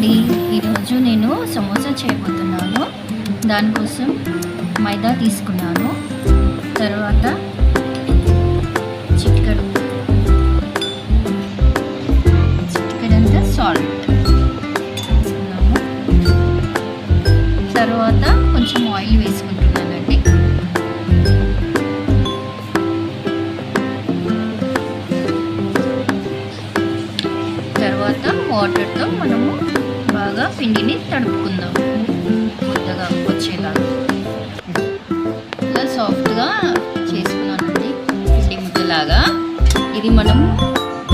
అండి, ఈరోజు నేను సమోసా చేయబోతున్నాను. దానికోసం మైదా తీసుకున్నాను. తర్వాత చిటికెడంతా సాల్ట్ తీసుకున్నాము. తర్వాత కొంచెం ఆయిల్ వేసుకుంటున్నానండి. తర్వాత వాటర్తో మనము బాగా పిండిని తడుపుకుందాం, ముద్దగా వచ్చేలాగా. ఇలా సాఫ్ట్గా చేసుకున్నానండి, పిండి ముద్దలాగా. ఇది మనము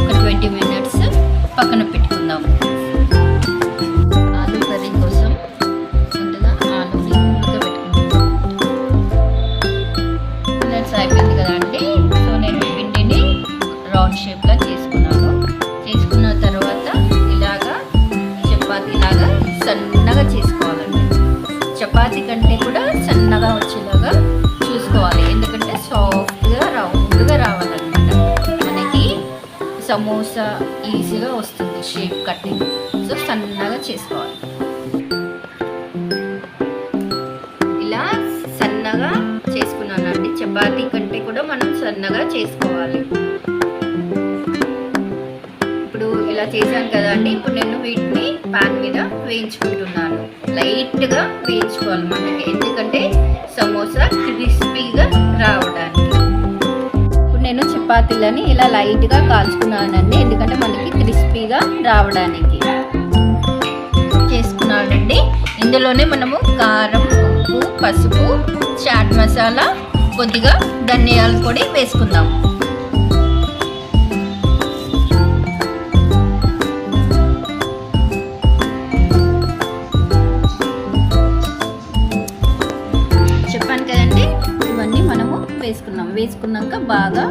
ఒక 20 minutes పక్కన పెట్టుకుందాము. ఆలు కర్రీ కోసం ముందుగా ఆలుని ఉడకబెట్టుకుంటాం. మినిట్స్ అయిపోయింది కదా అండి. సో నేను పిండిని రౌండ్ షేప్లా చేసుకున్నాను. చేసుకున్న తర్వాత ఇలాగా చపాతీలాగా సన్నగా చేసుకోవాలండి. చపాతీ కంటే కూడా సన్నగా వచ్చేలాగా చూసుకోవాలి, ఎందుకంటే సాఫ్ట్గా రౌండ్గా రావాలన్నమాట. మనకి సమోసా ఈజీగా వస్తుంది షేప్ కట్టింగ్. సో సన్నగా చేసుకోవాలి. ఇలా సన్నగా చేసుకున్నానండి. చపాతీ కంటే కూడా మనం సన్నగా చేసుకోవాలి. ఇలా చేశాను కదా అండి. ఇప్పుడు నేను వీటిని పాన్ మీద వేయించుకుంటున్నాను. లైట్గా వేయించుకోవాలి మనకి, ఎందుకంటే సమోసా క్రిస్పీగా రావడానికి. ఇప్పుడు నేను చపాతీలని ఇలా లైట్గా కాల్చుకున్నానండి, ఎందుకంటే మనకి క్రిస్పీగా రావడానికి చేసుకున్నానండి. ఇందులోనే మనము కారం, ఉప్పు, పసుపు, చాట్ మసాలా, కొద్దిగా ధనియాల పొడి వేసుకుందాం. వేసుకున్నాక బాగా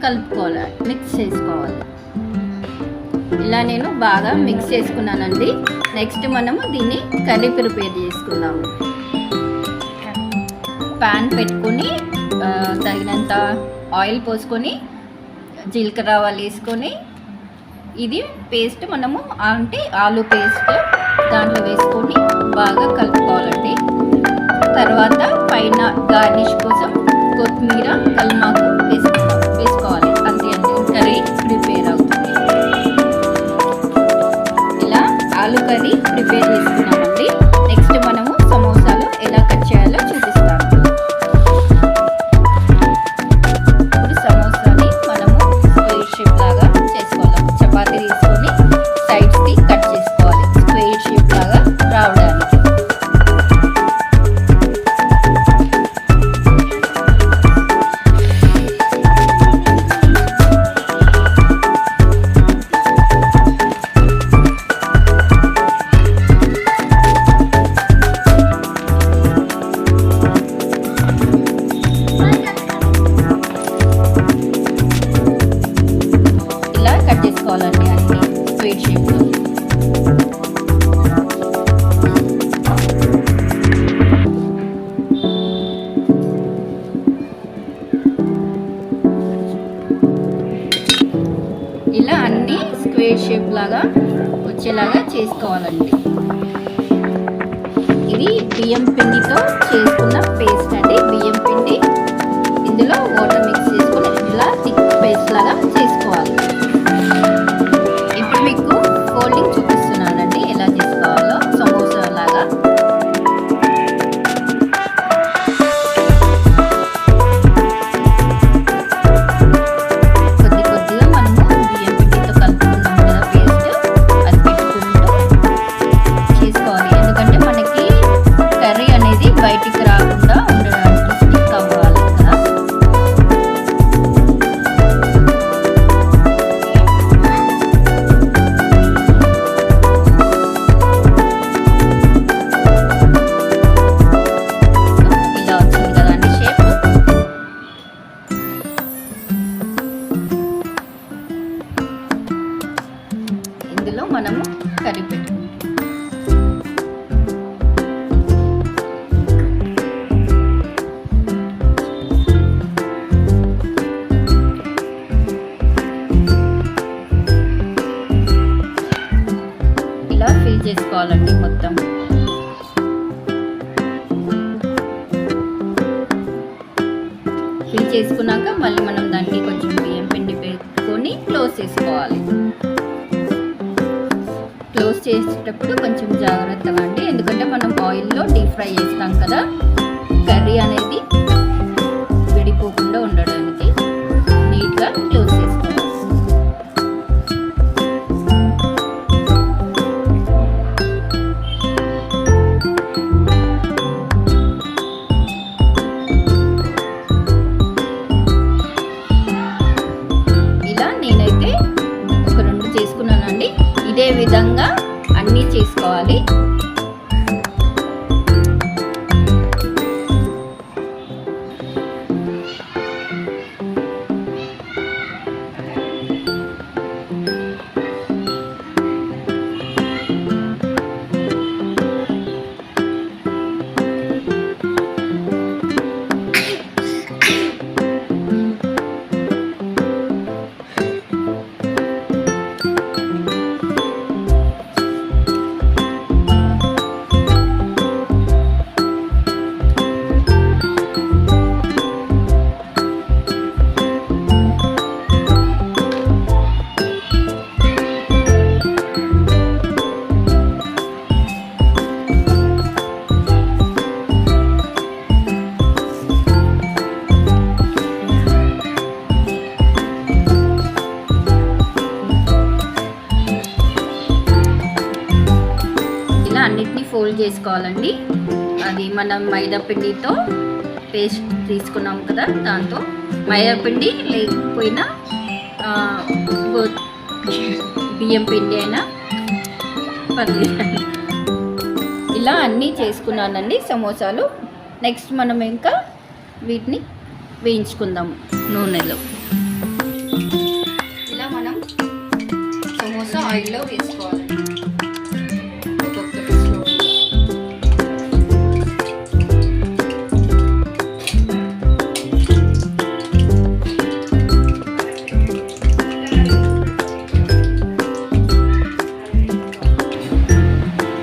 కలుపుకోవాలి, మిక్స్ చేసుకోవాలి. ఇలా నేను బాగా మిక్స్ చేసుకున్నానండి. నెక్స్ట్ మనము దీన్ని కర్రీ ప్రిపేర్ చేసుకుందాము. ప్యాన్ పెట్టుకొని తగినంత ఆయిల్ పోసుకొని జీలకర్ర ఆవాలు వేసుకొని ఇది పేస్ట్ మనము అంటే ఆలు పేస్ట్ దాంట్లో వేసుకొని బాగా కలుపుకోవాలండి. తర్వాత పైన గార్నిష్ కోసం కొత్తిమీర, కల్మాకు వేసుకోవాలి. అంతే అంతే, కర్రీ ప్రిపేర్ అవుతుంది. ఇలా ఆలు కర్రీ ప్రిపేర్ చేసుకున్నామండి. నెక్స్ట్ మనము సమోసాలు ఎలా కట్ చేయాలో చూపిస్తాము. ఇప్పుడు సమోసాని మనము స్క్వేర్ షేప్ లాగా చేసుకోవాలి. చపాతీ తీసుకొని సైడ్స్కి కట్ చేసుకోవాలి, స్క్వేర్ షేప్ లాగా రావడానికి. చేసుకోవాలండి అన్ని స్క్వేర్ షేప్లో. ఇలా అన్ని స్క్వేర్ షేప్ లాగా వచ్చేలాగా చేసుకోవాలండి. ఇది బియ్యం పిండితో చేసుకున్న పేస్ట్ అండి. బియ్యం పిండి ఇందులో వాటర్ మిక్స్ చేసుకొని ఇలా థిక్ పేస్ట్ లాగా చేసుకోవాలి. ఇప్పుడు మీకు ఫోల్డింగ్ చూపిస్తున్నానండి ఎలా చేసుకోవాలో సమోసా లాగా. కొద్ది కొద్దిగా మనము బియ్యం పిండితో కలుపుకున్నాం కదా పేస్ట్, అది పెట్టుకుంటూ చేసుకోవాలి. ఎందుకంటే మనకి కర్రీ అనేది బయటికి రాకుండా ఉండడానికి స్టిక్ అవ్వాలి కదా. ఇందులో మనము కర్రీ పెట్టుకుంటాం. ఇలా ఫిల్ ఫిల్ చేసుకోవాలండి మొత్తం. ఫిల్ చేసుకున్నాక మళ్ళీ మనం దానికి కొంచెం బియ్యం పిండి పెట్టుకొని క్లోజ్ చేసుకోవాలి. క్లోజ్ చేసేటప్పుడు కొంచెం జాగ్రత్తగా అండి, ఎందుకంటే మనం ఆయిల్లో డీప్ ఫ్రై చేస్తాం కదా, కర్రీ అనేది విడిపోకుండా ఉండడానికి నీట్గా క్లోజ్ చేసుకోవాలి. ఇలా నేనైతే ఒక 2 చేసుకున్నానండి. ఇదే విధంగా అన్నీ చేసుకోవాలి. అన్నిటినీ ఫోల్డ్ చేసుకోవాలండి. అది మనం మైదా పిండితో పేస్ట్ తీసుకున్నాం కదా, దాంతో మైదా పిండి లేకపోయినా బియ్యం పిండి అయినా పర్లేదు. ఇలా అన్నీ చేసుకున్నానండి సమోసాలు. నెక్స్ట్ మనం ఇంకా వీటిని వేయించుకుందాము నూనెలో. ఇలా మనం సమోసా ఆయిల్లో వేసుకోవాలి.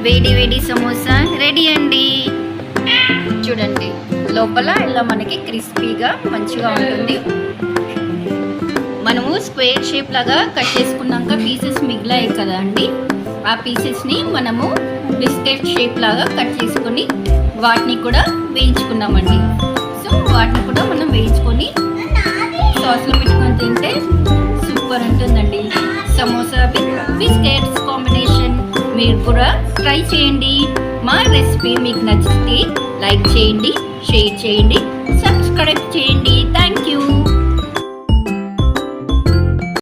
వేడి వేడి సమోసా రెడీ అండి. చూడండి, లోపల ఇలా మనకి క్రిస్పీగా మంచిగా ఉంటుంది. మనము స్క్వేర్ షేప్ లాగా కట్ చేసుకున్నాక పీసెస్ మిగిలాయి కదా అండి, ఆ పీసెస్ని మనము బిస్కెట్ షేప్ లాగా కట్ చేసుకొని వాటిని కూడా వేయించుకున్నామండి. సో వాటిని కూడా మనం వేయించుకొని సాస్లో పెట్టుకొని తింటే సూపర్ ఉంటుందండి. Samosa with biscuits combination. మీరు కూడా ట్రై చేయండి. మా రెసిపీ మీకు నచ్చితే లైక్ చేయండి, షేర్ చేయండి, సబ్స్క్రైబ్ చేయండి.